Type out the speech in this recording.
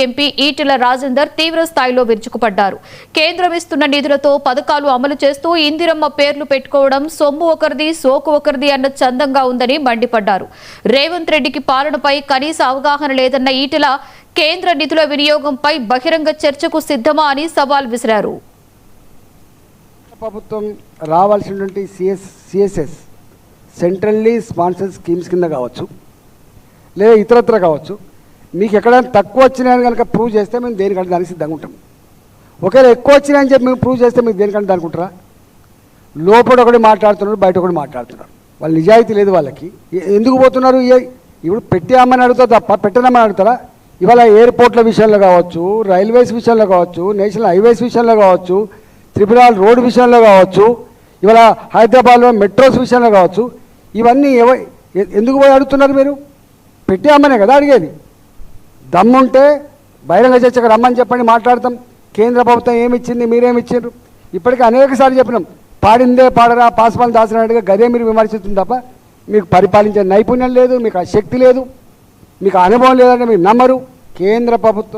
MP Etela Rajender తీవ్ర స్థాయిలో విరుచుకుపడ్డారు. కేంద్రం ఇస్తున్న నిధులతో పథకాలు అమలు చేస్తూ ఇందిరమ్మ పేర్లు పెట్టుకోవడం సొమ్ము ఒకరిది సోకు ఒకరిది అన్న చందంగా ఉందని మండిపడ్డారు. రేవంత్ రెడ్డికి పాలనపై కనీస అవగాహన లేదన్న ఈటెల కేంద్ర నిధుల వినియోగంపై బహిరంగ చర్చకు సిద్ధమా అని సవాల్ విసిరారు. ప్రభుత్వం రావాల్సినటువంటి సిఎస్ఎస్ సెంట్రల్లీ స్పాన్సర్డ్ స్కీమ్స్ కింద కావచ్చు, లేదా ఇతరత్ర కావచ్చు, మీకు ఎక్కడైనా తక్కువ వచ్చినాయని కనుక ప్రూవ్ చేస్తే మేము దేనికంటే దానికి సిద్ధంగా ఉంటాం. ఒకవేళ ఎక్కువ వచ్చినాయని చెప్పి మేము ప్రూవ్ చేస్తే మీరు దేనికంటే అనుకుంటారా? లోపల ఒకటి మాట్లాడుతున్నారు, బయట ఒకటి మాట్లాడుతున్నారు. వాళ్ళు నిజాయితీ లేదు వాళ్ళకి. ఎందుకు పోతున్నారు? ఇప్పుడు పెట్టామని అడుగుతారు తప్ప పెట్టనమని అడుగుతారా? ఇవాళ ఎయిర్పోర్ట్ల విషయంలో కావచ్చు, రైల్వేస్ విషయంలో కావచ్చు, నేషనల్ హైవేస్ విషయంలో కావచ్చు, త్రిపురాల రోడ్డు విషయంలో కావచ్చు, ఇవాళ హైదరాబాద్లో మెట్రోస్ విషయంలో కావచ్చు, ఇవన్నీ ఎందుకు పోయి అడుగుతున్నారు? మీరు పెట్టామనే కదా అడిగేది. దమ్ముంటే బహిరంగ చర్చకు రమ్మని చెప్పండి, మాట్లాడతాం. కేంద్ర ప్రభుత్వం ఏమిచ్చింది, మీరేమిచ్చారు? ఇప్పటికీ అనేకసార్లు చెప్పినాం. పాడిందే పాడరా, పాస్పాన్ దాసినట్టుగా గదే మీరు విమర్శిస్తుంది తప్ప మీకు పరిపాలించే నైపుణ్యం లేదు, మీకు ఆ శక్తి లేదు, మీకు అనుభవం లేదంటే మీరు నమ్మరు. కేంద్ర ప్రభుత్వం